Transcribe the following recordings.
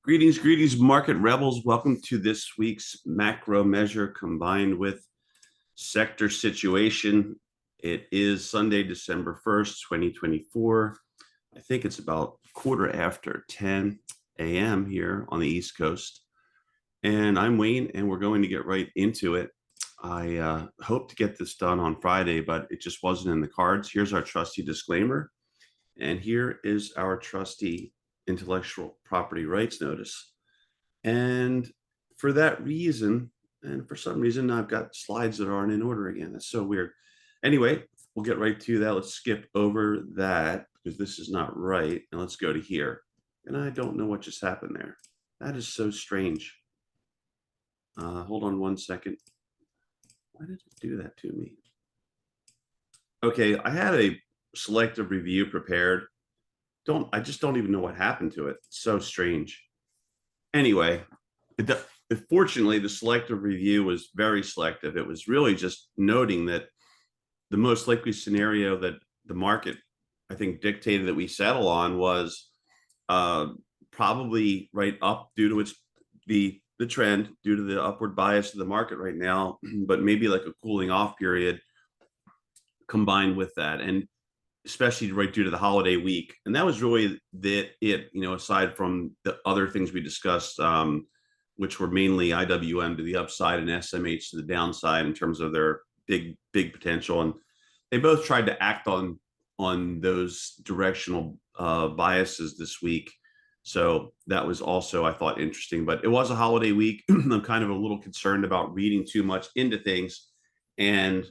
Greetings, market rebels. Welcome to this week's macro measure combined with sector situation. It is Sunday, December 1st, 2024. I think it's about quarter after 10 a.m. here on the East Coast. And I'm Wayne, and we're going to get right into it. I hope to get this done on Friday, but it just wasn't in the cards. Here's our trusty disclaimer. And here is our trusty intellectual property rights notice. And for that reason, and for some reason, I've got slides that aren't in order again. That's so weird. Anyway, we'll get right to that. Let's skip over that because this is not right. And let's go to here. And I don't know what just happened there. That is so strange. Hold on one second. Why did it do that to me? Okay, I had a selective review prepared. I just don't even know what happened to it. It's so strange. Anyway, fortunately, the selective review was very selective. It was really just noting that the most likely scenario that the market, I think, dictated that we settle on was probably right up due to the trend, due to the upward bias of the market right now, but maybe like a cooling off period combined with that. And especially right due to the holiday week. And that was really aside from the other things we discussed, which were mainly IWM to the upside and SMH to the downside in terms of their big potential. And they both tried to act on those directional biases this week. So that was also, I thought, interesting. But it was a holiday week. I'm kind of a little concerned about reading too much into things. And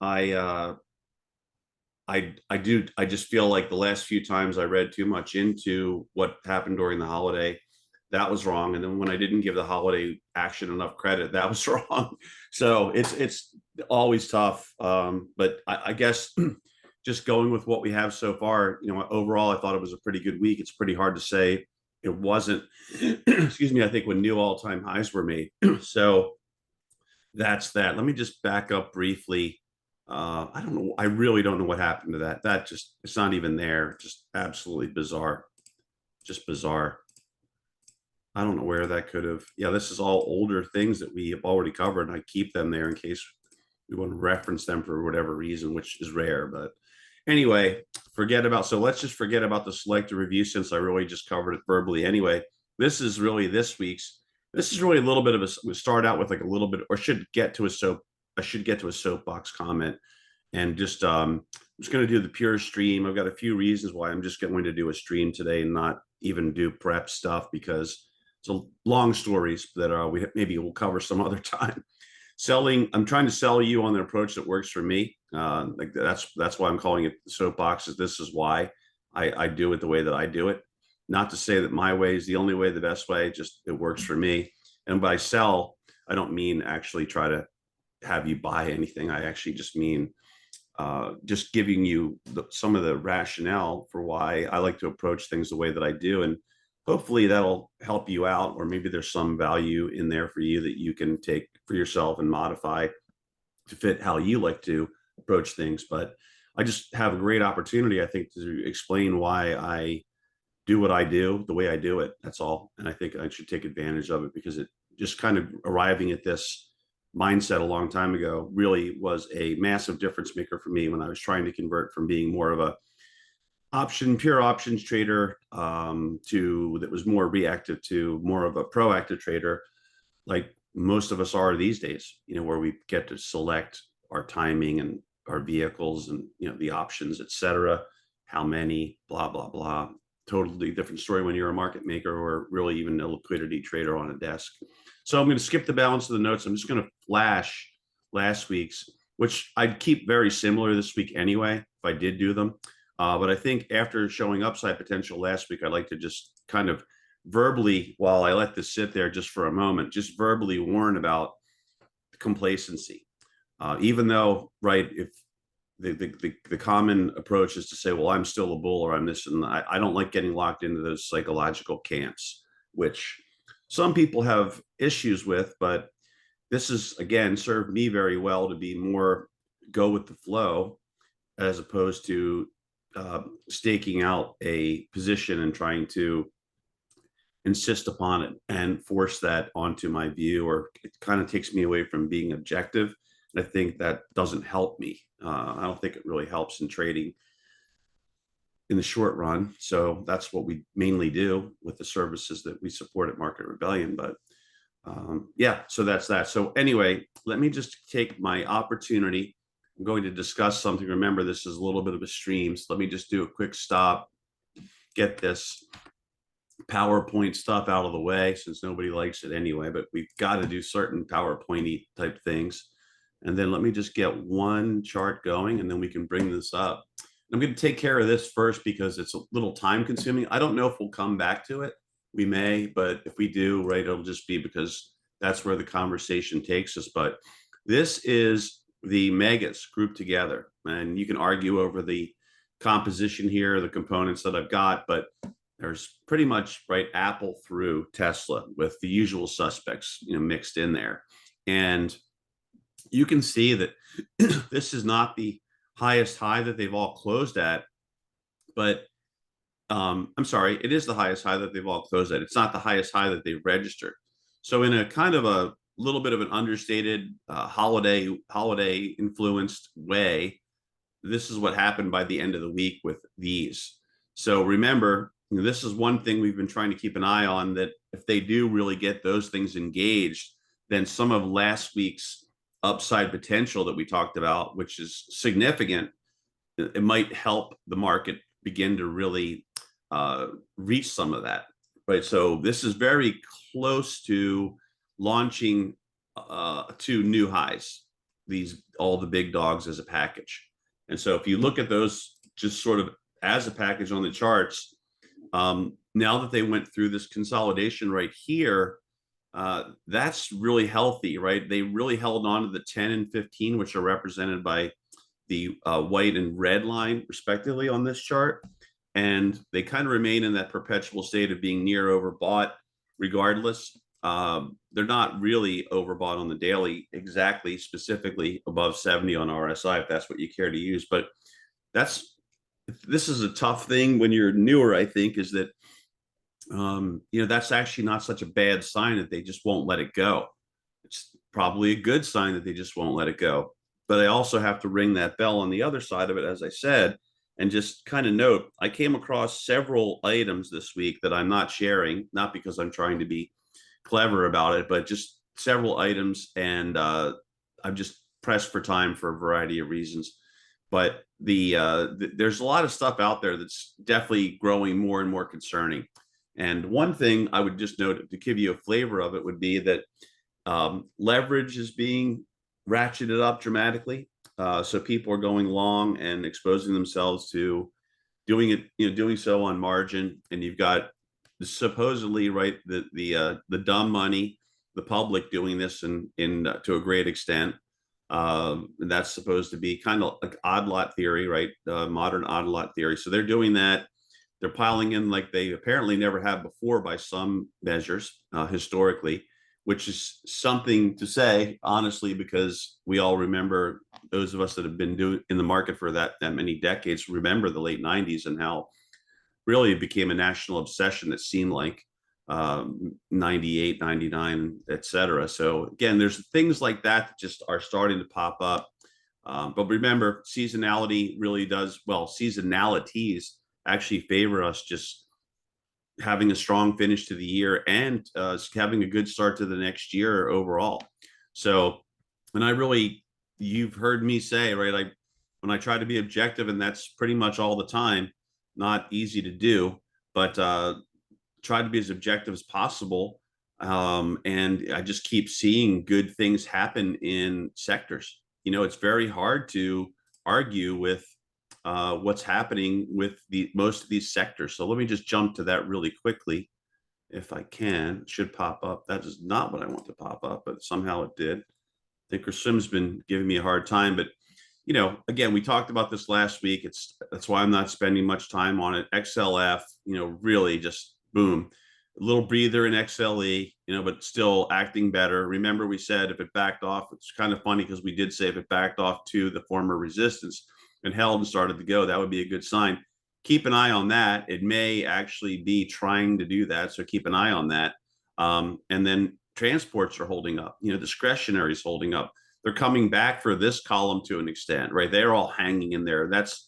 I just feel like the last few times I read too much into what happened during the holiday, that was wrong. And then when I didn't give the holiday action enough credit, that was wrong. So it's always tough. But I guess just going with what we have so far, overall, I thought it was a pretty good week. It's pretty hard to say it wasn't, excuse me, I think when new all-time highs were made. So that's that. Let me just back up briefly. I don't know. I really don't know what happened to that. It's not even there. Just absolutely bizarre. Just bizarre. I don't know where that could have. Yeah, this is all older things that we have already covered. And I keep them there in case we want to reference them for whatever reason, which is rare. But anyway, let's just forget about the selective review since I really just covered it verbally anyway. This is really this is really a little bit of we start out with like a little bit, or should get to a soapbox comment, and just I'm just going to do the pure stream. I've got a few reasons why I'm just going to do a stream today and not even do prep stuff because it's a long stories that maybe we'll cover some other time. I'm trying to sell you on an approach that works for me. That's why I'm calling it soapboxes. This is why I do it the way that I do it. Not to say that my way is the only way, the best way. Just it works for me. And by sell, I don't mean actually try to have you buy anything. I actually just mean just giving you some of the rationale for why I like to approach things the way that I do. And hopefully that'll help you out, or maybe there's some value in there for you that you can take for yourself and modify to fit how you like to approach things. But I just have a great opportunity, I think, to explain why I do what I do the way I do it. That's all. And I think I should take advantage of it because it just kind of arriving at this mindset a long time ago really was a massive difference maker for me when I was trying to convert from being more of a pure options trader that was more reactive to more of a proactive trader, like most of us are these days, where we get to select our timing and our vehicles and, the options, etc. How many, blah, blah, blah. Totally different story when you're a market maker or really even a liquidity trader on a desk. So I'm going to skip the balance of the notes. I'm just going to flash last week's, which I'd keep very similar this week anyway, if I did do them. But I think after showing upside potential last week, I'd like to just kind of verbally, while I let this sit there just for a moment, just verbally warn about complacency. Even though, right, if the common approach is to say, well, I'm still a bull or I'm this, and I don't like getting locked into those psychological camps, which some people have issues with, but this is, again, served me very well to be more go with the flow as opposed to staking out a position and trying to insist upon it and force that onto my view, or it kind of takes me away from being objective. And I think that doesn't help me. I don't think it really helps in trading in the short run. So that's what we mainly do with the services that we support at Market Rebellion. But yeah, so that's that. So anyway, let me just take my opportunity. I'm going to discuss something. Remember, this is a little bit of a stream. So let me just do a quick stop, get this PowerPoint stuff out of the way since nobody likes it anyway, but we've got to do certain PowerPointy type things. And then let me just get one chart going and then we can bring this up. I'm going to take care of this first because it's a little time consuming. I don't know if we'll come back to it. We may, but if we do, right, it'll just be because that's where the conversation takes us. But this is the megas grouped together. And you can argue over the composition here, the components that I've got, but there's pretty much right Apple through Tesla with the usual suspects, mixed in there. And you can see that this is not the highest high that they've all closed at, but I'm sorry, it is the highest high that they've all closed at. It's not the highest high that they've registered. So in a kind of a little bit of an understated holiday influenced way, this is what happened by the end of the week with these. So remember, this is one thing we've been trying to keep an eye on, that if they do really get those things engaged, then some of last week's upside potential that we talked about, which is significant, it might help the market begin to really reach some of that, right? So this is very close to launching to new highs, all the big dogs as a package. And so if you look at those just sort of as a package on the charts, now that they went through this consolidation right here, that's really healthy, right? They really held on to the 10 and 15, which are represented by the white and red line respectively on this chart. And they kind of remain in that perpetual state of being near overbought regardless. They're not really overbought on the daily, exactly, specifically above 70 on RSI, if that's what you care to use. But this is a tough thing when you're newer, I think, is that that's actually not such a bad sign that they just won't let it go. It's probably a good sign that they just won't let it go. But I also have to ring that bell on the other side of it, as I said, and just kind of note, I came across several items this week that I'm not sharing, not because I'm trying to be clever about it, but just several items. And I'm just pressed for time for a variety of reasons. But there's a lot of stuff out there that's definitely growing more and more concerning. And one thing I would just note to give you a flavor of it would be that leverage is being ratcheted up dramatically. So people are going long and exposing themselves to doing so on margin. And you've got supposedly, right, the dumb money, the public doing this in to a great extent. And that's supposed to be kind of like odd lot theory, right? Modern odd lot theory. So they're doing that. They're piling in like they apparently never have before by some measures historically, which is something to say, honestly, because we all remember, those of us that have been in the market for that many decades, remember the late 90s and how really it became a national obsession, it seemed like, 98, 99, et cetera. So again, there's things like that just are starting to pop up. But remember, seasonality really does, well, seasonalities actually favor us just having a strong finish to the year and having a good start to the next year overall. So, and you've heard me say, right, when I try to be objective, and that's pretty much all the time, not easy to do, but try to be as objective as possible. And I just keep seeing good things happen in sectors. It's very hard to argue with what's happening with most of these sectors. So let me just jump to that really quickly, if I can. It should pop up. That is not what I want to pop up, but somehow it did. Thinkorswim's been giving me a hard time, but again, we talked about this last week. That's why I'm not spending much time on it. XLF, really just boom, a little breather in XLE, but still acting better. Remember, we said if it backed off, it's kind of funny because we did say if it backed off to the former resistance and held and started to go, that would be a good sign. keep an eye on that. It may actually be trying to do that. So keep an eye on that. And then transports are holding up, discretionary is holding up. They're coming back for this column to an extent, right? They're all hanging in there. That's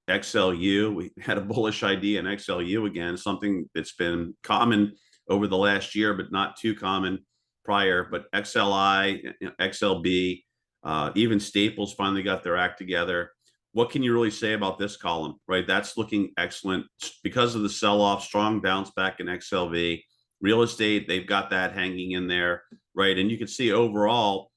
XLU. We had a bullish idea in XLU again, something that's been common over the last year, but not too common prior. But XLI, XLB, even Staples finally got their act together. What can you really say about this column, right? That's looking excellent because of the sell-off, strong bounce back in XLV. Real estate, they've got that hanging in there, right? And you can see overall,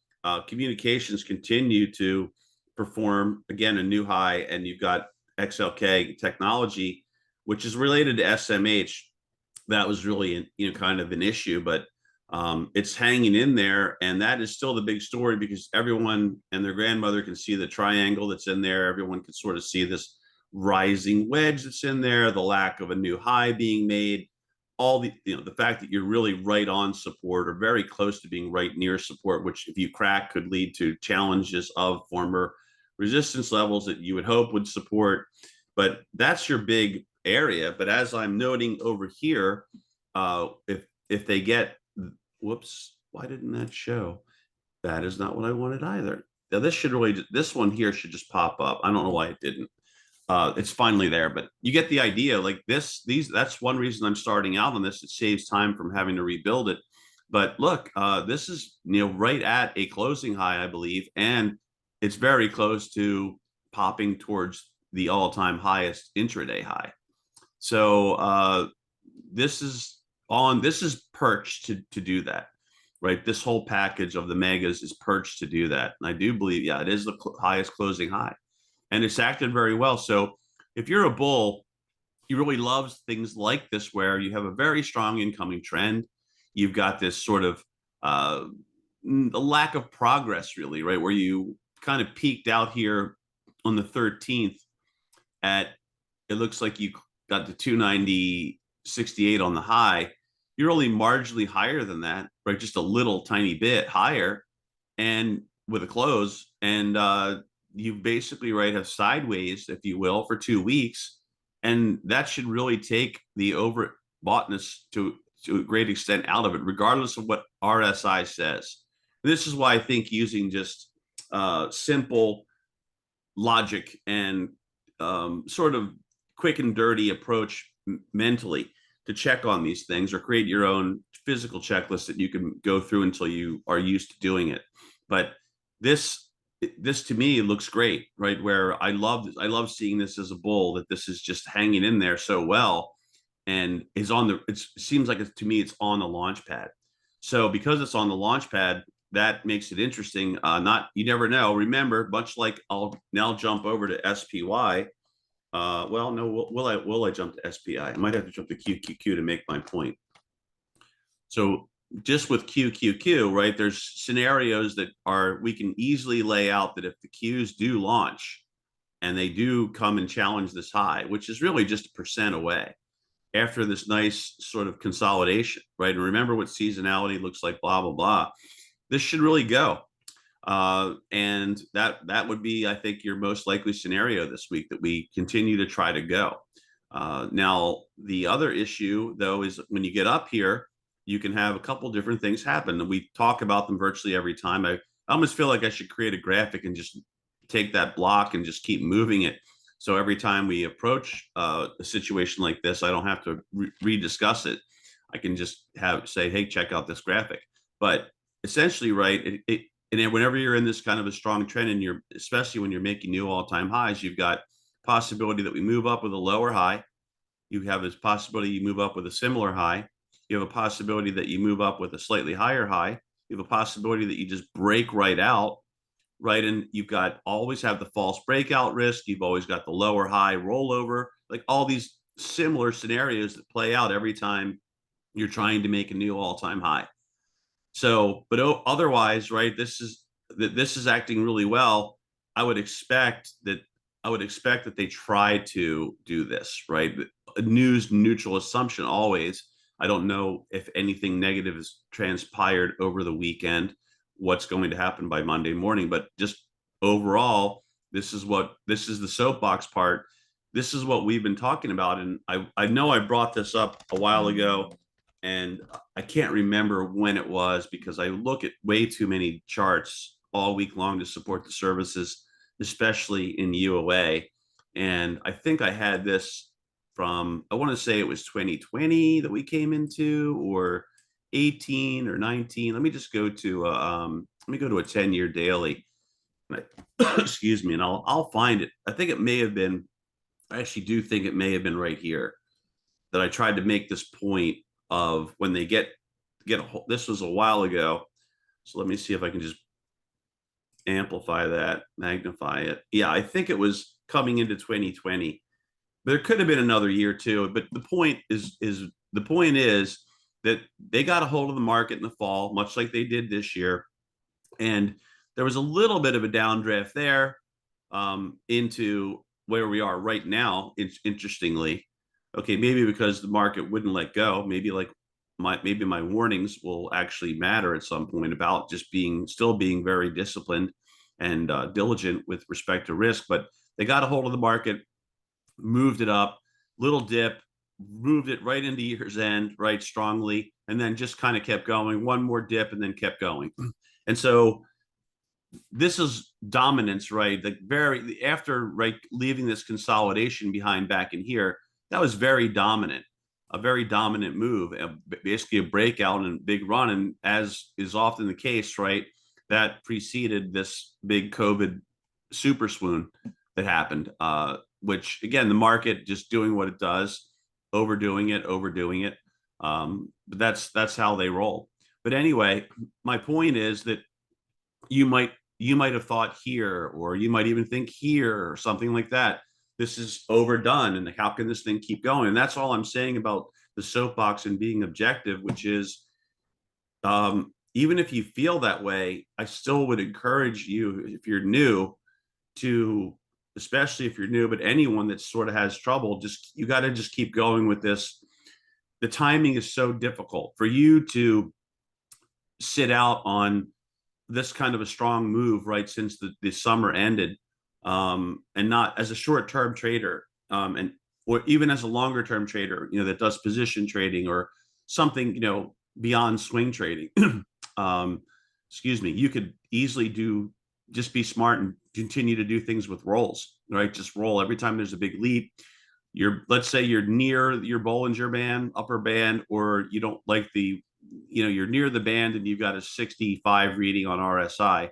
communications continue to perform, again, a new high, and you've got XLK technology, which is related to SMH. That was really, kind of an issue, but it's hanging in there, and that is still the big story because everyone and their grandmother can see the triangle that's in there. Everyone can sort of see this rising wedge that's in there, the lack of a new high being made, all the fact that you're really right on support or very close to being right near support, which if you crack could lead to challenges of former resistance levels that you would hope would support. But that's your big area. But as I'm noting over here, if they get, whoops, why didn't that show? That is not what I wanted either. Now this one here should just pop up. I don't know why it didn't. It's finally there, but you get the idea. Like that's one reason I'm starting out on this. It saves time from having to rebuild it. But look, this is right at a closing high, I believe, and it's very close to popping towards the all-time highest intraday high. So this is perched to do that, right? This whole package of the megas is perched to do that. And I do believe, yeah, it is the highest closing high, and it's acted very well. So if you're a bull, he really loves things like this, where you have a very strong incoming trend. You've got this sort of the lack of progress, really, right? Where you kind of peaked out here on the 13th at, it looks like you got to 290.68 on the high. You're only marginally higher than that, right? Just a little tiny bit higher, and with a close, and you basically, right, have sideways, if you will, for 2 weeks, and that should really take the overboughtness to a great extent out of it, regardless of what RSI says. This is why I think using just simple logic and sort of quick and dirty approach mentally to check on these things, or create your own physical checklist that you can go through until you are used to doing it. But this to me looks great, right? Where I love seeing this as a bull, that this is just hanging in there so well, and is on the, it seems like to me it's on the launch pad. So because it's on the launch pad, that makes it interesting. You never know. Remember, much like I'll now jump over to SPY. Well, no, will I jump to SPI? I might have to jump to QQQ to make my point. So just with QQQ, right, there's scenarios that we can easily lay out that if the Qs do launch and they do come and challenge this high, which is really just 1% away after this nice sort of consolidation, right? And remember what seasonality looks like, blah, blah, blah. This should really go. And that would be, I think, your most likely scenario this week, that we continue to try to go. Now, the other issue, though, is when you get up here, you can have a couple different things happen. And we talk about them virtually every time. I almost feel like I should create a graphic and just take that block and just keep moving it. So every time we approach a situation like this, I don't have to rediscuss it. I can just say, hey, check out this graphic. But essentially, right, and whenever you're in this kind of a strong trend, and especially when you're making new all-time highs, you've got possibility that we move up with a lower high. You have this possibility you move up with a similar high. You have a possibility that you move up with a slightly higher high. You have a possibility that you just break right out, right? And you've got always have the false breakout risk. You've always got the lower high rollover, like all these similar scenarios that play out every time you're trying to make a new all-time high. So, but otherwise, right, this is acting really well. I would expect that they try to do this, right? A news neutral assumption always. I don't know if anything negative has transpired over the weekend, what's going to happen by Monday morning, but just overall, this is the soapbox part. this is what we've been talking about. And I know I brought this up a while ago, and I can't remember when it was because I look at way too many charts all week long to support the services, especially in UOA. And I think I had this from, I want to say it was 2020 that we came into, or 18 or 19. Let me just go to, let me go to a 10-year daily. Excuse me, and I'll find it. I think it may have been, I actually do think it may have been right here that I tried to make this point of when they get this was a while ago. So let me see if I can just amplify that, magnify it. Yeah, I think it was coming into 2020. There could have been another year too, but the point is that they got a hold of the market in the fall, much like they did this year, and there was a little bit of a downdraft there into where we are right now. It's interestingly, okay, maybe because the market wouldn't let go, maybe like maybe my warnings will actually matter at some point about just still being very disciplined and diligent with respect to risk. But they got a hold of the market, moved it up, little dip, moved it right into year's end, right, strongly, and then just kind of kept going, one more dip, and then kept going. And so this is dominance, right? The very after, right, leaving this consolidation behind back in here, that was very dominant, a very dominant move, basically a breakout and big run. And as is often the case, right, that preceded this big COVID super swoon that happened, which again, the market just doing what it does, overdoing it. But that's how they roll. But anyway, my point is that you might have thought here, or you might even think here, or something like that. This is overdone, and how can this thing keep going? And that's all I'm saying about the soapbox and being objective, which is, even if you feel that way, I still would encourage you, if you're new, to, especially if you're new, but anyone that sort of has trouble, just you got to just keep going with this. The timing is so difficult for you to sit out on this kind of a strong move right since the summer ended, and not as a short-term trader, and or even as a longer-term trader, that does position trading or something, beyond swing trading. Excuse me, you could easily just be smart and continue to do things with rolls, right? Just roll every time there's a big leap. Let's say you're near your Bollinger Band, upper band, or you don't like you're near the band and you've got a 65 reading on RSI.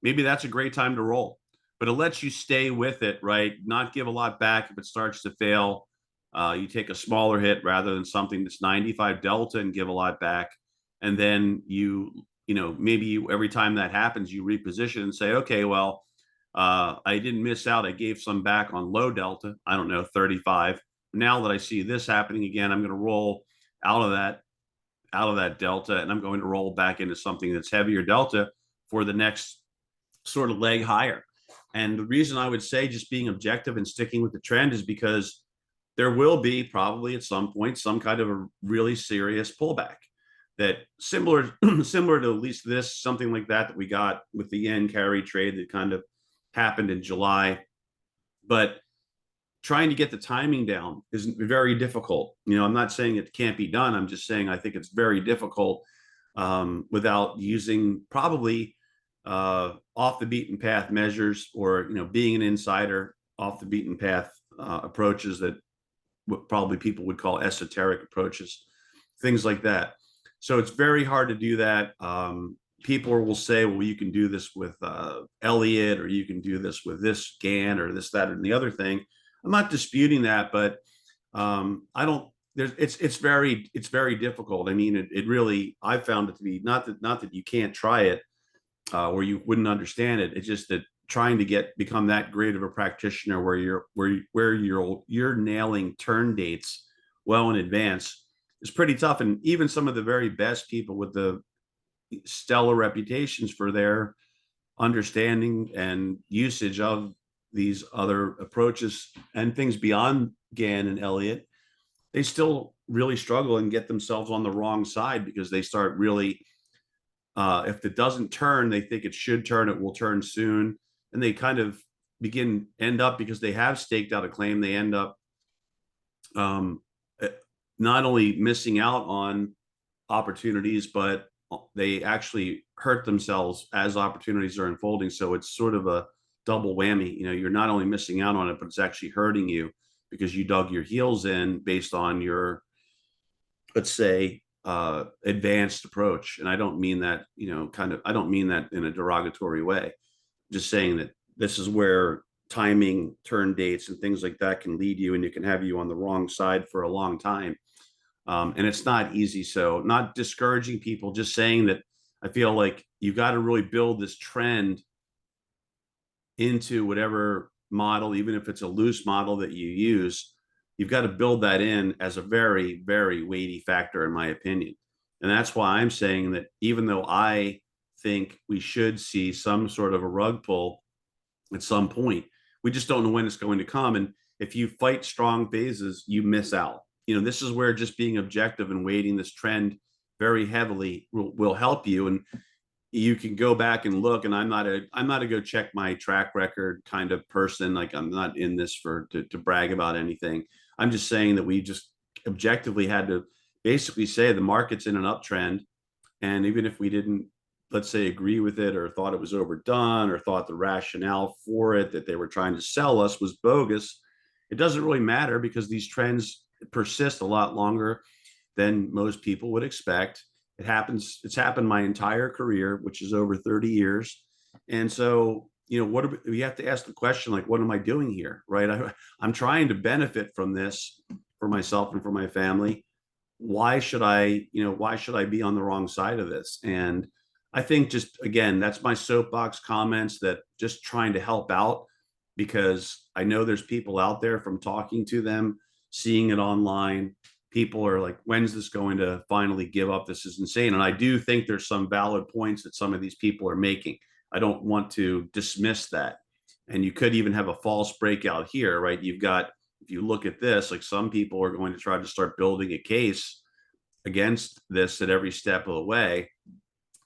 Maybe that's a great time to roll, but it lets you stay with it, right? Not give a lot back if it starts to fail. You take a smaller hit rather than something that's 95 delta and give a lot back. And then maybe every time that happens, you reposition and say, okay, well, I didn't miss out. I gave some back on low delta. I don't know, 35. Now that I see this happening again, I'm going to roll out of that delta, and I'm going to roll back into something that's heavier delta for the next sort of leg higher. And the reason I would say just being objective and sticking with the trend is because there will be probably at some point some kind of a really serious pullback that similar to at least something like that we got with the yen carry trade that kind of happened in July. But trying to get the timing down is very difficult. I'm not saying it can't be done. I'm just saying I think it's very difficult, without using probably off the beaten path measures, or being an insider, off the beaten path approaches that what probably people would call esoteric approaches, things like that. So it's very hard to do that. People will say, well, you can do this with Elliott, or you can do this with this GAN, or this, that, and the other thing. I'm not disputing that, but I don't. It's very difficult. I mean, it really. I found it to be not that you can't try it, or you wouldn't understand it. It's just that trying to become that great of a practitioner where you're nailing turn dates well in advance is pretty tough. And even some of the very best people with the stellar reputations for their understanding and usage of these other approaches and things beyond GAN and Elliott, they still really struggle and get themselves on the wrong side because they start really, if it doesn't turn, they think it should turn, it will turn soon. And they kind of end up, because they have staked out a claim, they end up um, not only missing out on opportunities, but they actually hurt themselves as opportunities are unfolding. So it's sort of a double whammy. You're not only missing out on it, but it's actually hurting you because you dug your heels in based on your, let's say, advanced approach. And I don't mean that, I don't mean that in a derogatory way. Just saying that this is where timing, turn dates, and things like that can lead you, and it can have you on the wrong side for a long time. And it's not easy. So, not discouraging people, just saying that I feel like you've got to really build this trend into whatever model, even if it's a loose model that you use. You've got to build that in as a very, very weighty factor, in my opinion. And that's why I'm saying that even though I think we should see some sort of a rug pull at some point, we just don't know when it's going to come. And if you fight strong phases, you miss out. This is where just being objective and weighting this trend very heavily will help you. And you can go back and look, and I'm not a go check my track record kind of person. Like, I'm not in this to brag about anything. I'm just saying that we just objectively had to basically say the market's in an uptrend. And even if we didn't, let's say, agree with it, or thought it was overdone, or thought the rationale for it that they were trying to sell us was bogus, it doesn't really matter, because these trends persist a lot longer than most people would expect. It's happened my entire career, which is over 30 years. And so, we have to ask the question, like, what am I doing here? Right. I'm trying to benefit from this for myself and for my family. Why should I be on the wrong side of this? And I think, just again, that's my soapbox comments, that just trying to help out, because I know there's people out there, from talking to them, seeing it online, people are like, when's this going to finally give up? This is insane. And I do think there's some valid points that some of these people are making. I don't want to dismiss that. And you could even have a false breakout here, right? If you look at this, like, some people are going to try to start building a case against this at every step of the way.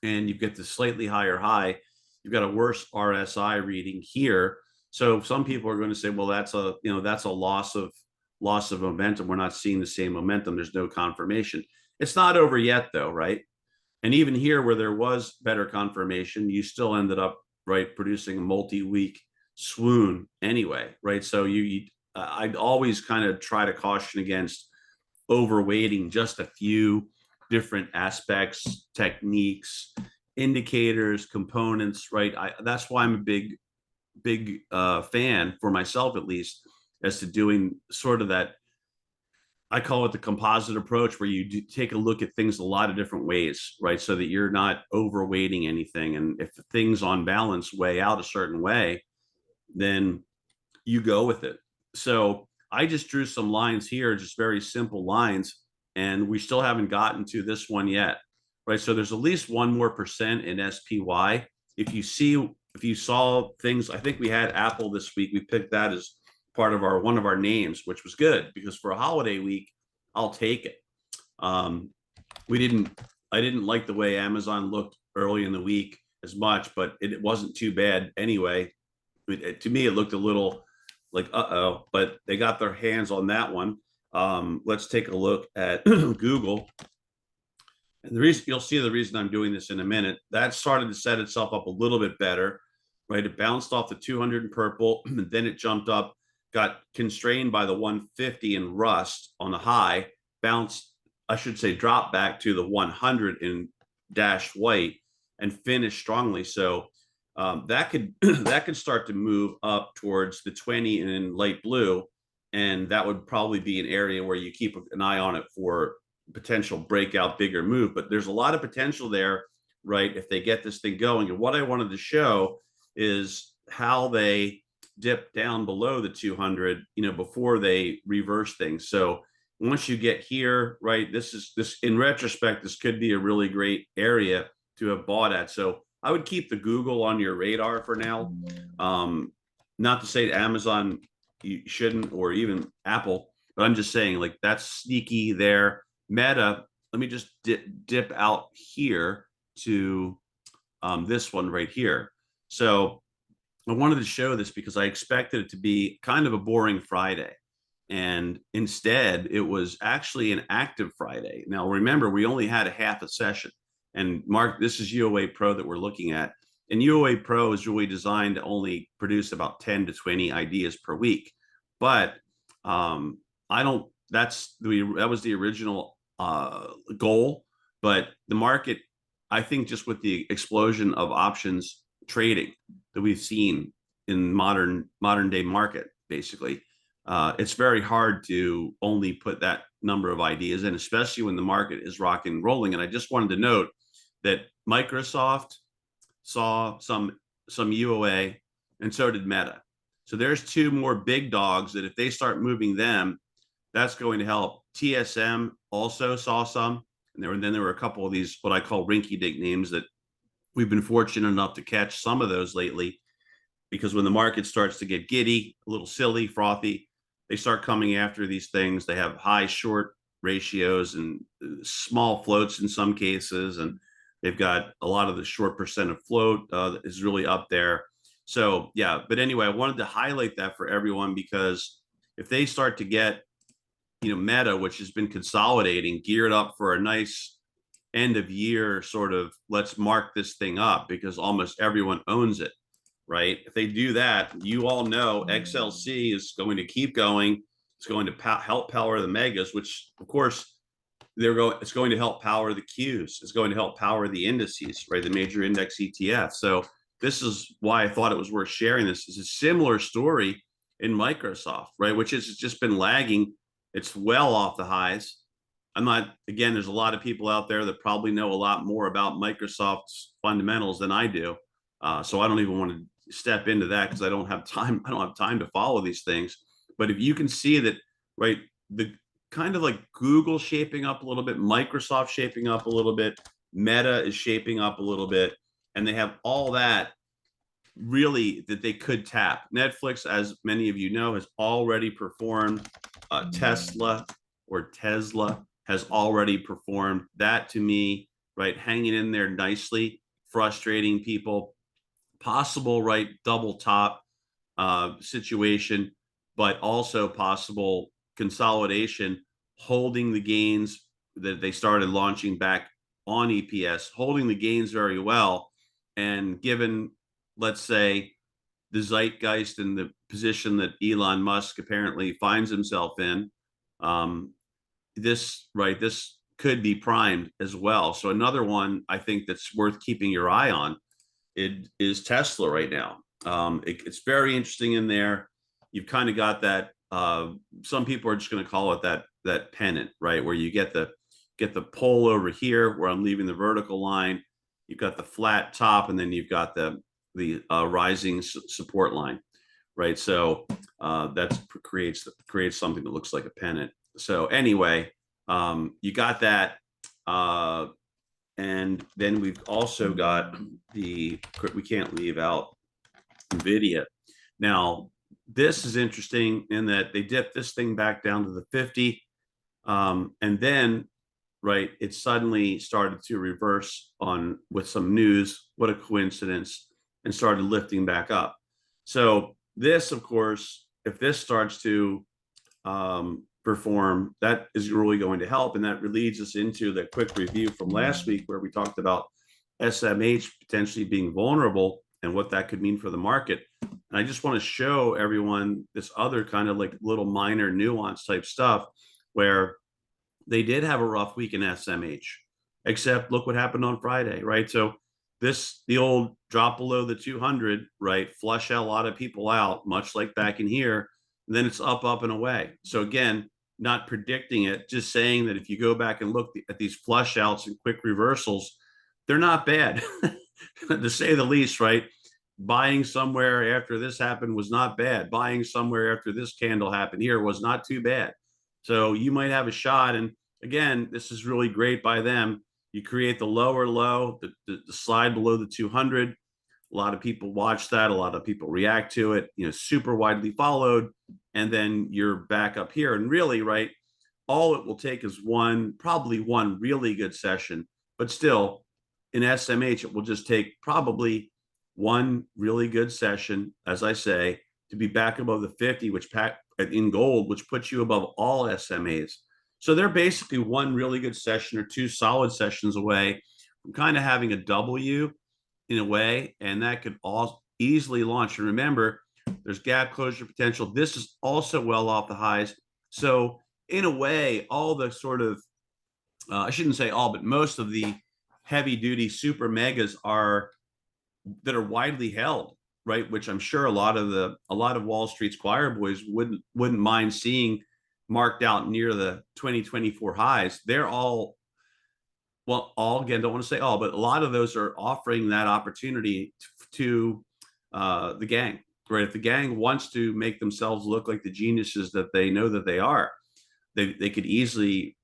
And you get the slightly higher high, you've got a worse RSI reading here. So some people are going to say, well, that's a loss of momentum. We're not seeing the same momentum. There's no confirmation. It's not over yet, though, right? And even here, where there was better confirmation, you still ended up, right, producing a multi-week swoon anyway, right? So I'd always kind of try to caution against overweighting just a few different aspects, techniques, indicators, components, right? That's why I'm a big fan, for myself at least, as to doing sort of that, I call it the composite approach, where you take a look at things a lot of different ways, right? So that you're not overweighting anything. And if things on balance weigh out a certain way, then you go with it. So I just drew some lines here, just very simple lines, and we still haven't gotten to this one yet, right? So there's at least 1% more in SPY. If you saw things, I think we had Apple this week. We picked that as part of one of our names, which was good, because for a holiday week, I'll take it. I didn't like the way Amazon looked early in the week as much, but it wasn't too bad anyway. To me, it looked a little like, but they got their hands on that one. Let's take a look at Google. And you'll see the reason I'm doing this in a minute. That started to set itself up a little bit better, right? It bounced off the 200 in purple, and then it jumped up, got constrained by the 150 in rust on the high, dropped back to the 100 in dash white, and finished strongly. So that could start to move up towards the 20 in light blue, and that would probably be an area where you keep an eye on it for potential breakout, bigger move. But there's a lot of potential there, right, if they get this thing going. And what I wanted to show is how they dip down below the 200, before they reverse things. So once you get here, right, this in retrospect, this could be a really great area to have bought at. So I would keep the Google on your radar for now. Not to say Amazon you shouldn't, or even Apple, but I'm just saying, like, that's sneaky there. Meta, let me just dip out here to this one right here. So I wanted to show this because I expected it to be kind of a boring Friday. And instead, it was actually an active Friday. Now, remember, we only had a half a session. And Mark, this is UOA Pro that we're looking at. And UOA Pro is really designed to only produce about 10 to 20 ideas per week. But I don't, that was the original goal. But the market, I think just with the explosion of options trading that we've seen in modern day market, basically, it's very hard to only put that number of ideas in, especially when the market is rocking and rolling. And I just wanted to note that Microsoft saw some UOA, and so did Meta. So there's two more big dogs that if they start moving them, that's going to help. TSM also saw some, and then there were a couple of these what I call rinky-dink names that we've been fortunate enough to catch some of those lately, because when the market starts to get giddy, a little silly, frothy, they start coming after these things. They have high short ratios and small floats in some cases, and they've got a lot of the short percent of float is really up there. So yeah, but anyway, I wanted to highlight that for everyone, because if they start to get, Meta, which has been consolidating, geared up for a nice end of year sort of, let's mark this thing up because almost everyone owns it, right? If they do that, you all know XLC is going to keep going. It's going to help power the megas, which of course it's going to help power the Qs. It's going to help power the indices, right? The major index ETF. So this is why I thought it was worth sharing this. It's a similar story in Microsoft, right? Which has just been lagging. It's well off the highs. Again, there's a lot of people out there that probably know a lot more about Microsoft's fundamentals than I do. So I don't even want to step into that because I don't have time. I don't have time to follow these things. But if you can see that, right, the kind of like Google shaping up a little bit, Microsoft shaping up a little bit, Meta is shaping up a little bit, and they have all that really that they could tap. Netflix, as many of you know, has already performed. Tesla has already performed. That to me, right, hanging in there nicely, frustrating people. Possible, right, double top situation, but also possible consolidation, holding the gains that they started launching back on EPS, holding the gains very well. And given, let's say, the zeitgeist and the position that Elon Musk apparently finds himself in, this could be primed as well. So another one I think that's worth keeping your eye on, it is Tesla right now. It's very interesting in there. You've kind of got that. Some people are just going to call it that pennant, right, where you get the pole over here where I'm leaving the vertical line. You've got the flat top, and then you've got the rising support line, right? So that creates something that looks like a pennant. So anyway, you got that. And then we've also got we can't leave out NVIDIA. Now, this is interesting in that they dipped this thing back down to the 50. And then, right, it suddenly started to reverse with some news. What a coincidence. And started lifting back up. So this, of course, if this starts to perform, that is really going to help. And that leads us into the quick review from last week where we talked about SMH potentially being vulnerable and what that could mean for the market. And I just want to show everyone this other kind of like little minor nuance type stuff where they did have a rough week in SMH, except look what happened on Friday, right? So the old drop below the 200, right, flush a lot of people out, much like back in here. And then it's up and away. So again, not predicting it, just saying that if you go back and look at these flush outs and quick reversals, they're not bad, to say the least, right? Buying somewhere after this happened was not bad. Buying somewhere after this candle happened here was not too bad. So you might have a shot. And again, this is really great by them. You create the lower low, the slide below the 200. A lot of people watch that. A lot of people react to it, super widely followed. And then you're back up here. And really, right, all it will take is probably one really good session. But still, in SMH, it will just take probably one really good session, as I say, to be back above the 50, which pack in gold, which puts you above all SMAs. So they're basically one really good session or two solid sessions away from kind of having a W in a way, and that could all easily launch. And remember, there's gap closure potential. This is also well off the highs. So in a way, all the sort of I shouldn't say all, but most of the heavy duty super megas are that are widely held, right? Which I'm sure a lot of Wall Street's choir boys wouldn't mind seeing marked out near the 2024 highs. They're all, well, all again, don't want to say all, but a lot of those are offering that opportunity to the gang, right? If the gang wants to make themselves look like the geniuses that they know that they are, they could easily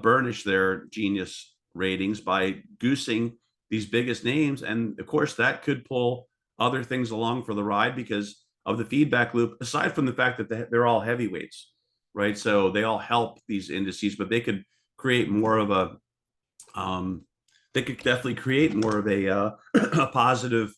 burnish their genius ratings by goosing these biggest names. And of course, that could pull other things along for the ride because of the feedback loop, aside from the fact that they're all heavyweights, right? So they all help these indices, but they could create more of a, um, they could definitely create more of a positive,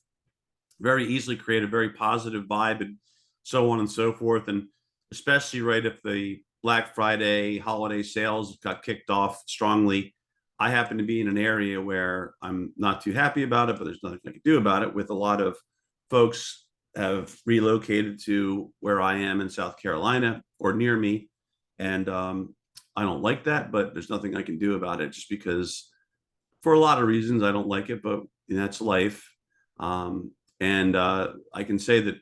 very easily create a very positive vibe and so on and so forth. And especially right if the Black Friday holiday sales got kicked off strongly. I happen to be in an area where I'm not too happy about it, but there's nothing I can do about it. With a lot of folks have relocated to where I am in South Carolina or near me, and I don't like that, but there's nothing I can do about it just because for a lot of reasons I don't like it, but that's life. Um, and I can say that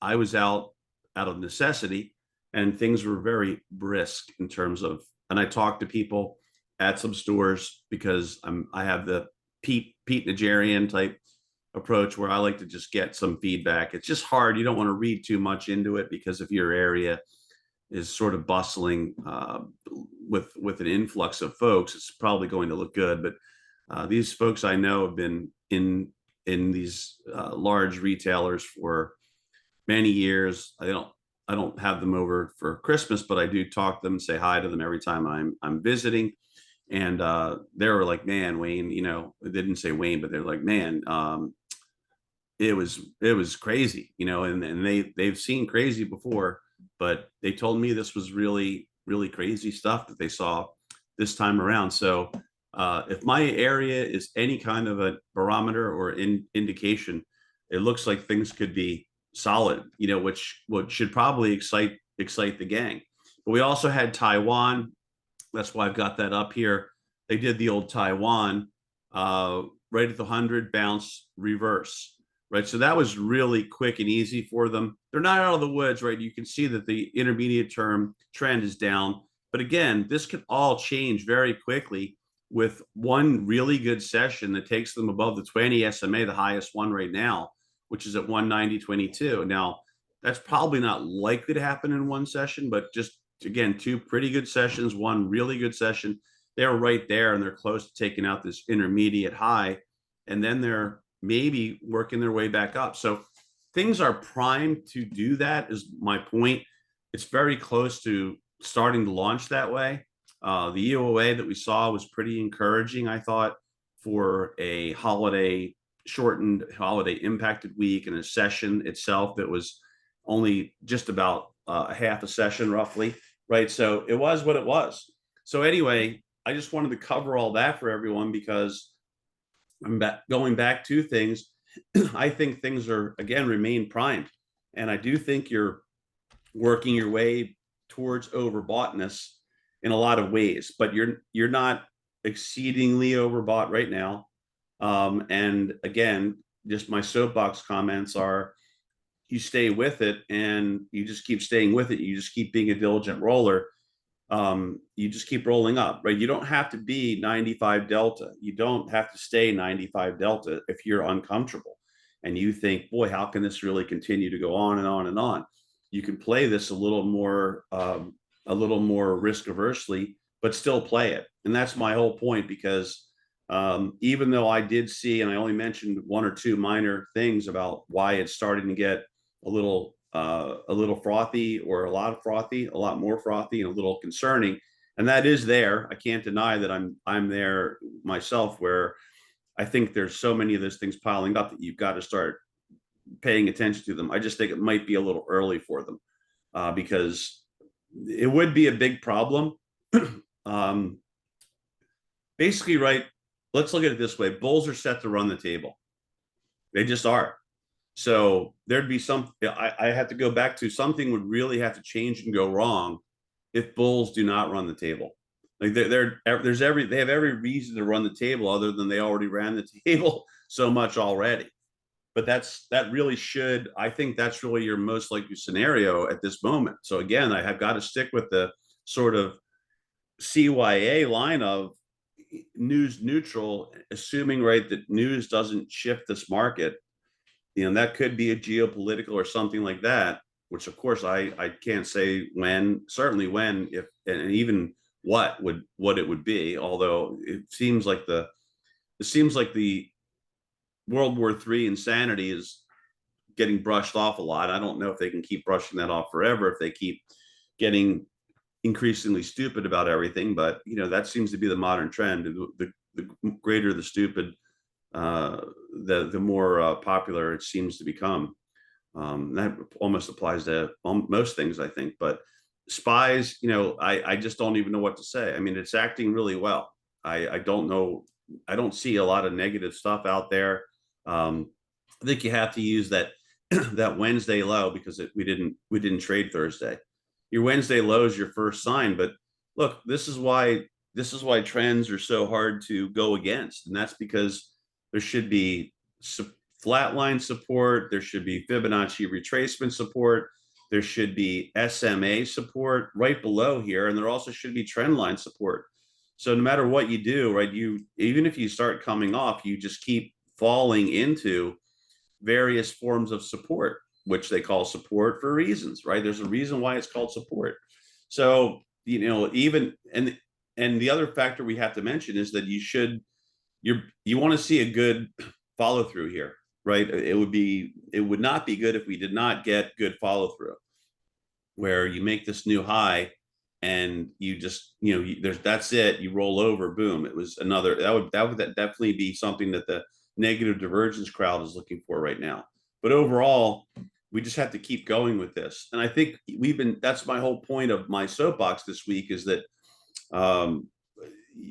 I was out of necessity, and things were very brisk in terms of. And I talked to people at some stores because I have the Pete Nigerian type approach where I like to just get some feedback. It's just hard. You don't want to read too much into it because if your area is sort of bustling with an influx of folks, it's probably going to look good. But these folks I know have been in these large retailers for many years. I don't have them over for Christmas, but I do talk to them and say hi to them every time I'm visiting. And they were like, "Man, Wayne," they didn't say Wayne, but they're like, "Man, it was crazy," and they've seen crazy before, but they told me this was really really crazy stuff that they saw this time around. So if my area is any kind of a barometer or indication, it looks like things could be solid, which should probably excite the gang. But we also had Taiwan. That's why I've got that up here. They did the old Taiwan right at the 100 bounce reverse, right? So that was really quick and easy for them. They're not out of the woods, right? You can see that the intermediate term trend is down. But again, this could all change very quickly with one really good session that takes them above the 20 SMA, the highest one right now, which is at 190.22. Now, that's probably not likely to happen in one session, but just again, two pretty good sessions, one really good session. They're right there and they're close to taking out this intermediate high. And then they're maybe working their way back up. So things are primed to do that, is my point. It's very close to starting to launch that way. The EOA that we saw was pretty encouraging, I thought, for a shortened holiday impacted week and a session itself that was only just about a half a session roughly, right? So it was what it was. So anyway, I just wanted to cover all that for everyone because going back to things. I think things are again remain primed, and I do think you're working your way towards overboughtness in a lot of ways, but you're not exceedingly overbought right now. And again, just my soapbox comments are you stay with it and you just keep staying with it. You just keep being a diligent roller. You just keep rolling up, right? You don't have to be 95 delta. You don't have to stay 95 delta if you're uncomfortable and you think, boy, how can this really continue to go on and on and on? You can play this a little more risk aversely, but still play it. And that's my whole point because even though I did see, and I only mentioned one or two minor things about why it's starting to get a little frothy or a lot of frothy, a lot more frothy, and a little concerning. And that is there. I can't deny that I'm there myself, where I think there's so many of those things piling up that you've got to start paying attention to them. I just think it might be a little early for them, because it would be a big problem. um, Basically, right? Let's look at it this way: bulls are set to run the table. They just are. So there'd be some. I had to go back to something would really have to change and go wrong if bulls do not run the table. Like they have every reason to run the table other than they already ran the table so much already. But that really should, I think that's really your most likely scenario at this moment. So again, I have got to stick with the sort of CYA line of news neutral, assuming right that news doesn't shift this market. That could be a geopolitical or something like that, which of course I can't say when, certainly when, if, and even what it would be. Although it seems like the World War III insanity is getting brushed off a lot. I don't know if they can keep brushing that off forever, if they keep getting increasingly stupid about everything. But that seems to be the modern trend. The greater the stupid, the more popular it seems to become. That almost applies to most things, I think. But spies, I just don't even know what to say. I mean, it's acting really well. I don't know. I don't see a lot of negative stuff out there. I think you have to use that that Wednesday low because we didn't trade Thursday. Your Wednesday low is your first sign, but look, this is why trends are so hard to go against, and that's because there should be flatline support, there should be Fibonacci retracement support, there should be SMA support right below here, and there also should be trend line support. So no matter what you do, right, even if you start coming off, you just keep falling into various forms of support, which they call support for reasons, right? There's a reason why it's called support. So, even, and the other factor we have to mention is that you want to see a good follow through here, right? It would not be good if we did not get good follow through, where you make this new high and you just, that's it, you roll over, boom, it was another. That would definitely be something that the negative divergence crowd is looking for right now. But overall, we just have to keep going with this. And I think that's my whole point of my soapbox this week, is that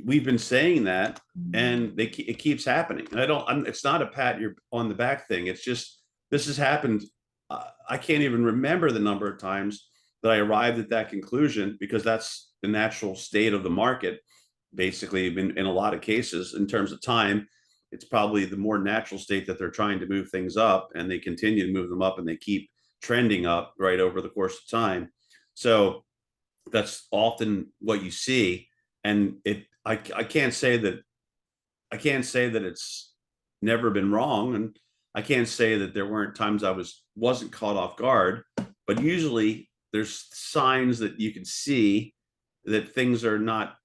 we've been saying that, and it keeps happening. And it's not a pat your on the back thing. It's just, this has happened. I can't even remember the number of times that I arrived at that conclusion, because that's the natural state of the market. Basically, in a lot of cases, in terms of time, it's probably the more natural state that they're trying to move things up, and they continue to move them up, and they keep trending up right over the course of time. So that's often what you see. And I can't say that it's never been wrong, and I can't say that there weren't times I wasn't caught off guard, but usually there's signs that you can see that things are not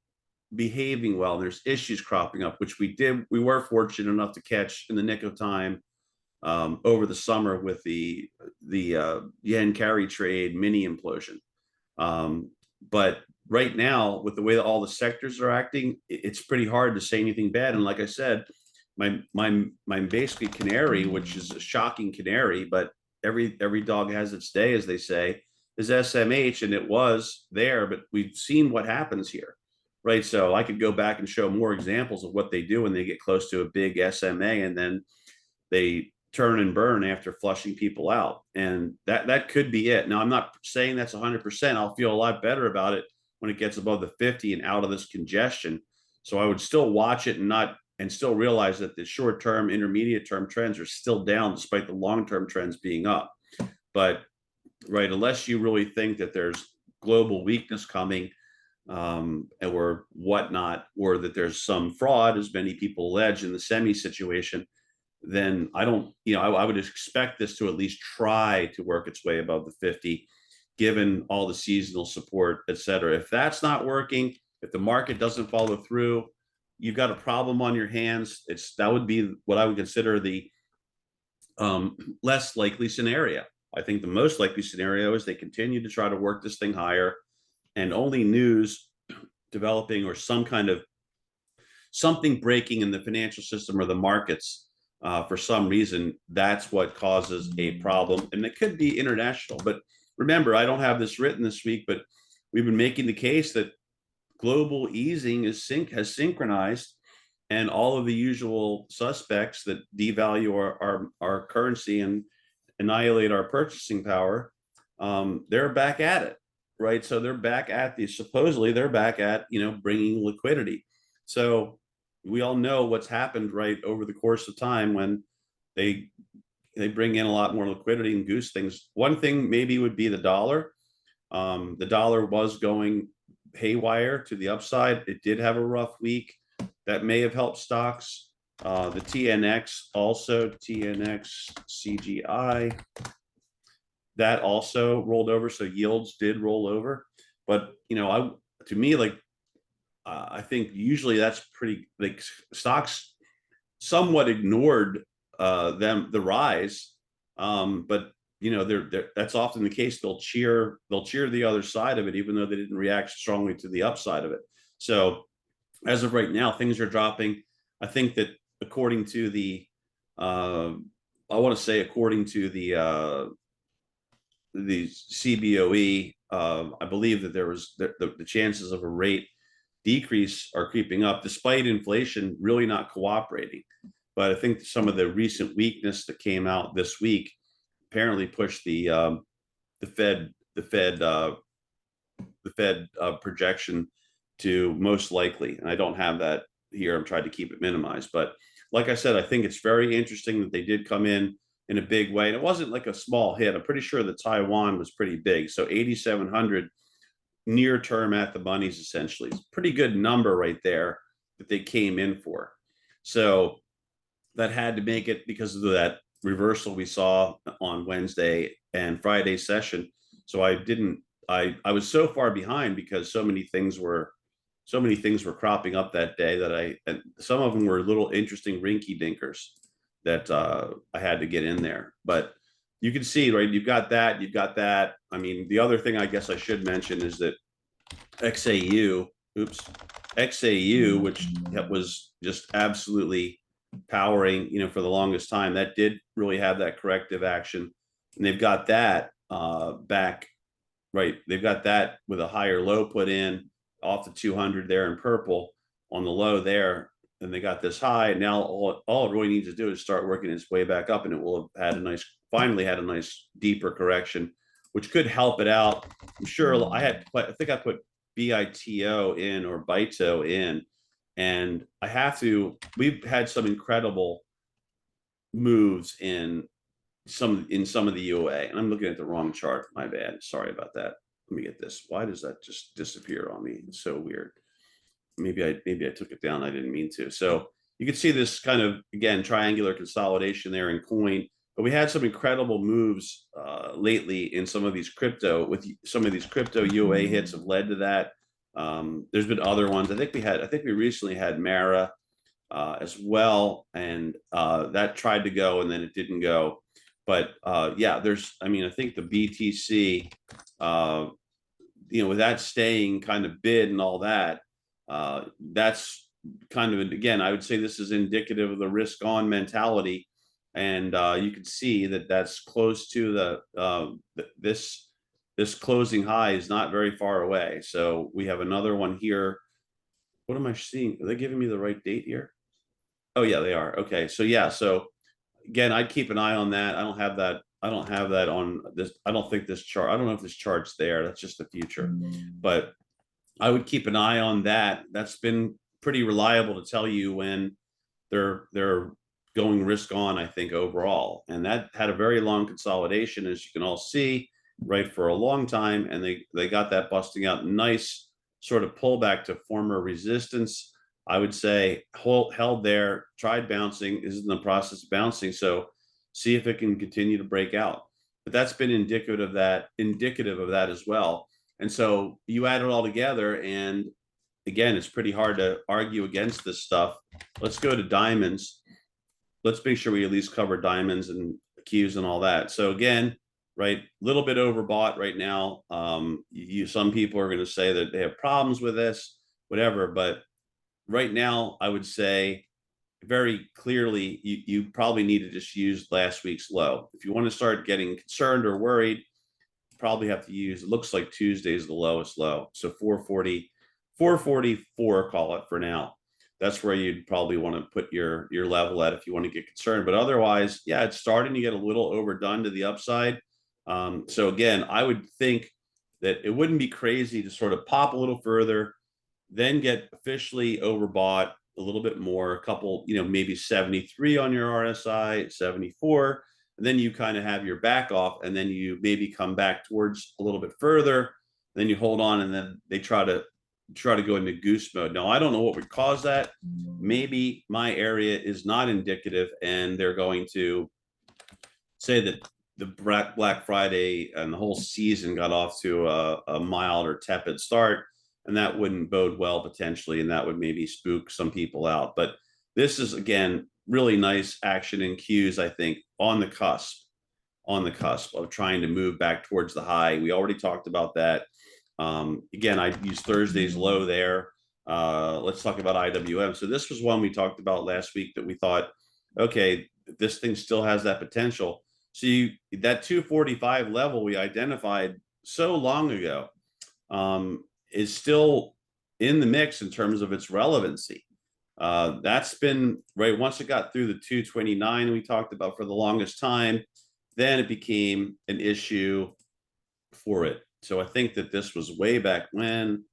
behaving well. There's issues cropping up, which we were fortunate enough to catch in the nick of time over the summer with the yen carry trade mini implosion. But right now, with the way that all the sectors are acting, it's pretty hard to say anything bad. And like I said, my basically canary, which is a shocking canary, but every dog has its day, as they say, is SMH, and it was there, but we've seen what happens here, right? So I could go back and show more examples of what they do when they get close to a big SMA, and then they turn and burn after flushing people out. And that could be it. Now, I'm not saying that's 100%. I'll feel a lot better about it when it gets above the 50 and out of this congestion. So I would still watch it and still realize that the short-term, intermediate-term trends are still down despite the long-term trends being up. But right, unless you really think that there's global weakness coming, or whatnot, or that there's some fraud, as many people allege in the semi situation, then I don't, I would expect this to at least try to work its way above the 50, given all the seasonal support, et cetera. If that's not working, if the market doesn't follow through, you've got a problem on your hands. That would be what I would consider the less likely scenario. I think the most likely scenario is they continue to try to work this thing higher, and only news developing or some kind of something breaking in the financial system or the markets for some reason. That's what causes a problem, and it could be international. But remember, I don't have this written this week, but we've been making the case that global easing has synchronized, and all of the usual suspects that devalue our currency and annihilate our purchasing power, they're back at it, right? So they're back at supposedly they're back at, bringing liquidity. So we all know what's happened, right, over the course of time when they bring in a lot more liquidity and goose things. One thing maybe would be the dollar. The dollar was going haywire to the upside. It did have a rough week. That may have helped stocks. The TNX also, TNX CGI, that also rolled over. So yields did roll over. But, to me, like, I think usually that's pretty, like, stocks somewhat ignored the rise. But that's often the case. They'll cheer the other side of it, even though they didn't react strongly to the upside of it. So as of right now, things are dropping. I think that according to the CBOE, I believe that there was the chances of a rate decrease are creeping up, despite inflation really not cooperating. But I think some of the recent weakness that came out this week apparently pushed the Fed projection to most likely, and I don't have that here. I'm trying to keep it minimized, but like I said, I think it's very interesting that they did come in a big way, and it wasn't like a small hit. I'm pretty sure that Taiwan was pretty big, so 8,700 near term at the money's essentially. It's a pretty good number right there that they came in for. So that had to make it because of that reversal we saw on Wednesday and Friday session. So I was so far behind because so many things were cropping up that day that and some of them were little interesting rinky dinkers that I had to get in there. But you can see, right, you've got that. I mean, the other thing I guess I should mention is that XAU, which was just absolutely powering, for the longest time, that did really have that corrective action, and they've got that back, right? They've got that with a higher low put in off the 200 there in purple on the low there, and they got this high. Now all it really needs to do is start working its way back up, and it will have finally had a nice deeper correction, which could help it out. I'm sure I think I put BITO in or BITO in, and we've had some incredible moves in some of the UA, and I'm looking at the wrong chart. My bad. Sorry about that. Let me get this. Why does that just disappear on me? It's so weird. Maybe I took it down. I didn't mean to. So you can see this kind of, again, triangular consolidation there in coin, but we had some incredible moves lately in some of these crypto. With some of these crypto UA hits have led to that. There's been other ones. I think we recently had Mara as well, and that tried to go and then it didn't go. But yeah, I think the BTC, with that staying kind of bid and all that, that's kind of, again, I would say this is indicative of the risk on mentality. And you can see that that's close to this closing high is not very far away. So we have another one here. What am I seeing? Are they giving me the right date here? Oh yeah, they are. Okay. So yeah. So again, I'd keep an eye on that. I don't have that on this. I don't think this chart, I don't know if this chart's there. That's just the future, but I would keep an eye on that. That's been pretty reliable to tell you when they're going risk on, I think, overall. And that had a very long consolidation, as you can all see, right, for a long time. And they got that busting out, nice sort of pullback to former resistance. I would say held there, tried bouncing, is in the process of bouncing. So see if it can continue to break out. But that's been indicative of that as well. And so you add it all together, and again, it's pretty hard to argue against this stuff. Let's go to diamonds. Let's make sure we at least cover diamonds and Qs and all that. So again, right, a little bit overbought right now. Some people are going to say that they have problems with this, whatever, but right now, I would say very clearly, you probably need to just use last week's low. If you want to start getting concerned or worried, probably have to use, it looks like Tuesday is the lowest low. So 440, 444, call it for now. That's where you'd probably want to put your level at if you want to get concerned. But otherwise, yeah, it's starting to get a little overdone to the upside. So again, I would think that it wouldn't be crazy to sort of pop a little further, then get officially overbought a little bit more, a couple, maybe 73 on your RSI, 74, and then you kind of have your back off, and then you maybe come back towards a little bit further, then you hold on, and then they try to go into goose mode. Now, I don't know what would cause that. Maybe my area is not indicative, and they're going to say that the Black Friday and the whole season got off to a mild or tepid start, and that wouldn't bode well potentially, and that would maybe spook some people out. But this is, again, really nice action in cues, I think, on the cusp of trying to move back towards the high. We already talked about that. Again, I used Thursday's low there. Let's talk about IWM. So this was one we talked about last week that we thought, okay, this thing still has that potential. So that 245 level we identified so long ago is still in the mix in terms of its relevancy. That's been right once it got through the 229 we talked about for the longest time, then it became an issue for it. So I think that this was way back when.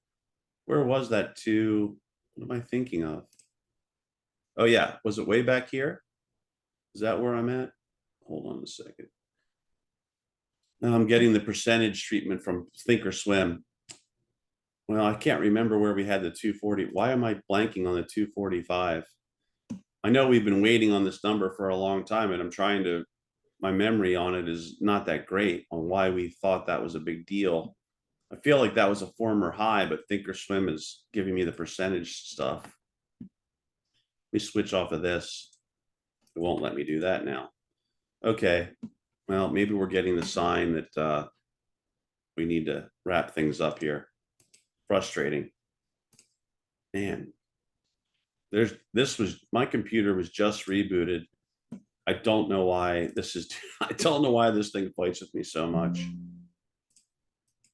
Where was that two? What am I thinking of? Oh yeah, was it way back here? Is that where I'm at? Hold on a second. Now I'm getting the percentage treatment from Thinkorswim. Well, I can't remember where we had the 240. Why am I blanking on the 245? I know we've been waiting on this number for a long time, and I'm trying to, my memory on it is not that great on why we thought that was a big deal. I feel like that was a former high, but Thinkorswim is giving me the percentage stuff. Let me switch off of this. It won't let me do that now. Okay. Well, maybe we're getting the sign that we need to wrap things up here. Frustrating. Man, my computer was just rebooted. I don't know why this is, I don't know why this thing fights with me so much.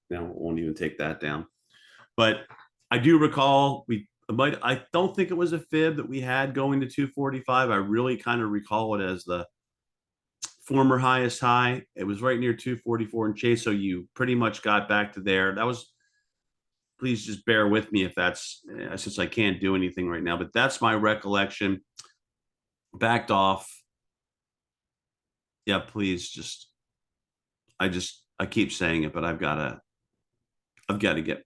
Now it won't even take that down. But I do recall I don't think it was a fib that we had going to 245. I really kind of recall it as the former highest high. It was right near 244 and chase. So you pretty much got back to there. That was, please just bear with me if that's, since I can't do anything right now, but that's my recollection. Backed off. Yeah, please I keep saying it, but I've got to get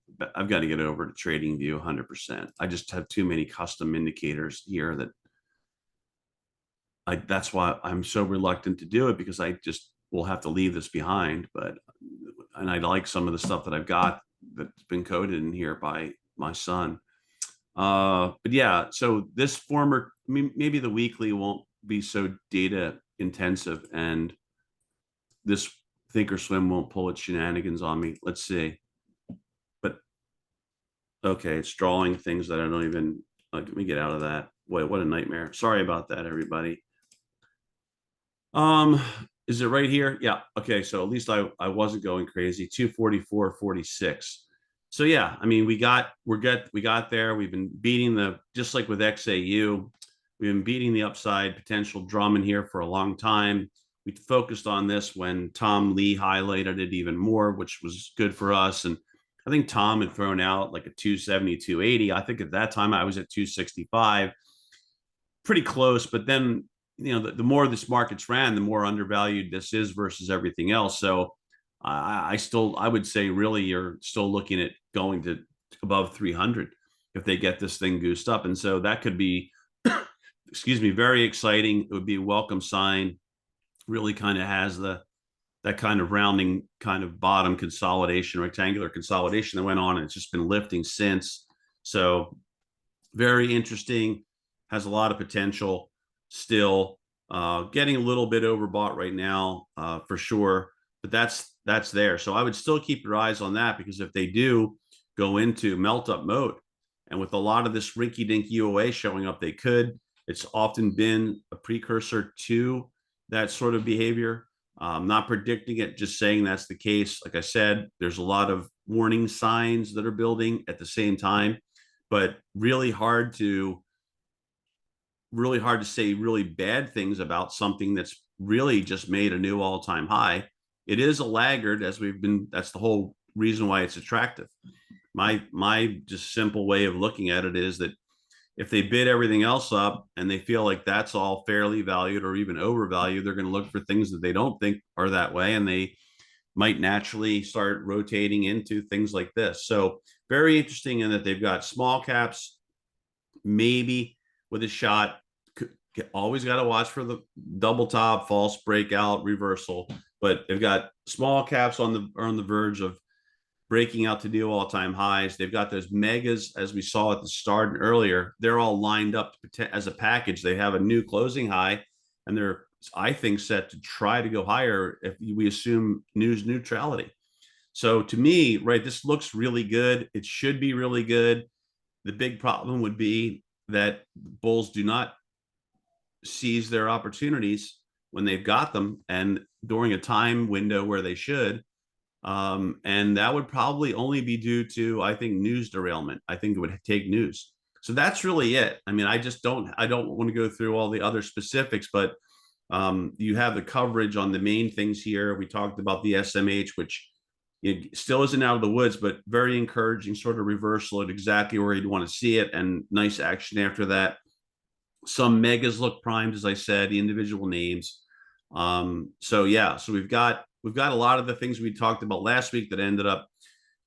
over to TradingView 100%. I just have too many custom indicators here that that's why I'm so reluctant to do it, because I just will have to leave this behind. And I like some of the stuff that I've got that's been coded in here by my son. But yeah, so this maybe the weekly won't be so data intensive, and this Thinkorswim won't pull its shenanigans on me. Let's see. But okay, it's drawing things that I don't even, let me get out of that. Boy, what a nightmare. Sorry about that, everybody. Is it right here? Yeah. Okay. So at least I wasn't going crazy. 244.46. So yeah, I mean, we got there. We've been beating just like with XAU, we've been beating the upside potential drum in here for a long time. We focused on this when Tom Lee highlighted it even more, which was good for us. And I think Tom had thrown out like a 270, 280. I think at that time I was at 265, pretty close. But then, the more this market's ran, the more undervalued this is versus everything else. So I would say really you're still looking at going to above 300 if they get this thing goosed up. And so that could be, excuse me, very exciting. It would be a welcome sign. Really kind of has that kind of rounding kind of bottom consolidation, rectangular consolidation that went on, and it's just been lifting since. So very interesting, has a lot of potential still. Getting a little bit overbought right now, for sure, but that's there. So I would still keep your eyes on that, because if they do go into melt up mode And with a lot of this rinky-dink UOA showing up, they could. It's often been a precursor to that sort of behavior. Not predicting it, just saying that's the case. Like I said, there's a lot of warning signs that are building at the same time, but really hard to say really bad things about something that's really just made a new all-time high. It is a laggard, that's the whole reason why it's attractive. My just simple way of looking at it is that if they bid everything else up and they feel like that's all fairly valued or even overvalued, they're going to look for things that they don't think are that way, and they might naturally start rotating into things like this. So very interesting in that they've got small caps, maybe with a shot. Always got to watch for the double top, false breakout, reversal. But they've got small caps on the verge of breaking out to new all-time highs. They've got those megas, as we saw at the start and earlier. They're all lined up as a package. They have a new closing high, and they're, I think, set to try to go higher if we assume news neutrality. So to me, right, this looks really good. It should be really good. The big problem would be that bulls do not seize their opportunities when they've got them and during a time window where they should. And that would probably only be due to, I think, news derailment. I think it would take news. So that's really it. I mean, I don't want to go through all the other specifics, but you have the coverage on the main things here. We talked about the SMH, which it still isn't out of the woods, but very encouraging sort of reversal at exactly where you'd want to see it, and nice action after that. Some megas look primed, as I said, the individual names. So yeah, so we've got a lot of the things we talked about last week that ended up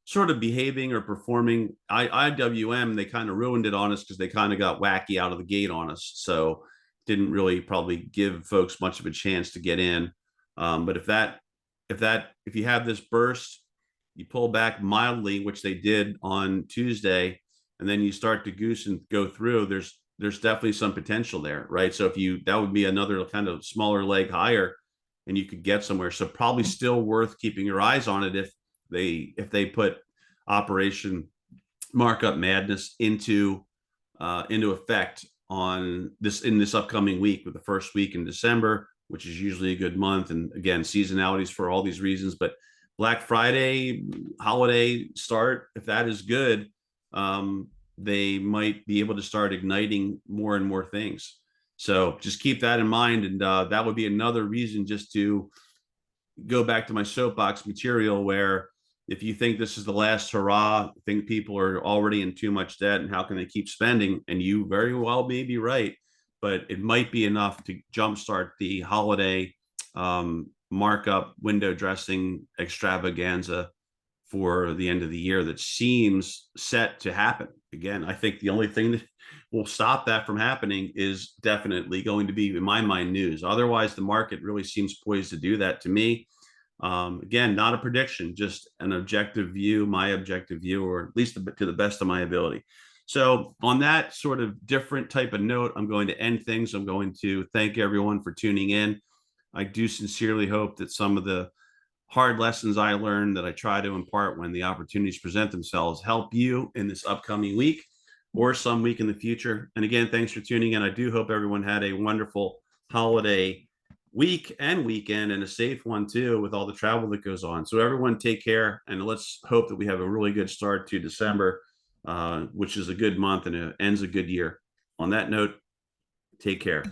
sort of behaving or performing. IWM, they kind of ruined it on us because they kind of got wacky out of the gate on us. So didn't really probably give folks much of a chance to get in. But if you have this burst, you pull back mildly, which they did on Tuesday, and then you start to goose and go through, there's definitely some potential there, right? So that would be another kind of smaller leg higher, and you could get somewhere. So probably still worth keeping your eyes on it if they put Operation Markup Madness into effect in this upcoming week, with the first week in December, which is usually a good month. And again, seasonalities for all these reasons, but Black Friday holiday start, if that is good, they might be able to start igniting more and more things. So just keep that in mind. And that would be another reason just to go back to my soapbox material, where if you think this is the last hurrah, think people are already in too much debt and how can they keep spending? And you very well may be right, but it might be enough to jumpstart the holiday markup window dressing extravaganza for the end of the year that seems set to happen. Again, I think the only thing that will stop that from happening is definitely going to be, in my mind, news. Otherwise, the market really seems poised to do that to me. Again, not a prediction, just an objective view, my objective view, or at least to the best of my ability. So on that sort of different type of note, I'm going to end things. I'm going to thank everyone for tuning in. I do sincerely hope that some of the hard lessons I learned that I try to impart when the opportunities present themselves help you in this upcoming week or some week in the future. And again, thanks for tuning in. I do hope everyone had a wonderful holiday week and weekend, and a safe one too, with all the travel that goes on. So everyone take care, and let's hope that we have a really good start to December, which is a good month and it ends a good year. On that note, take care.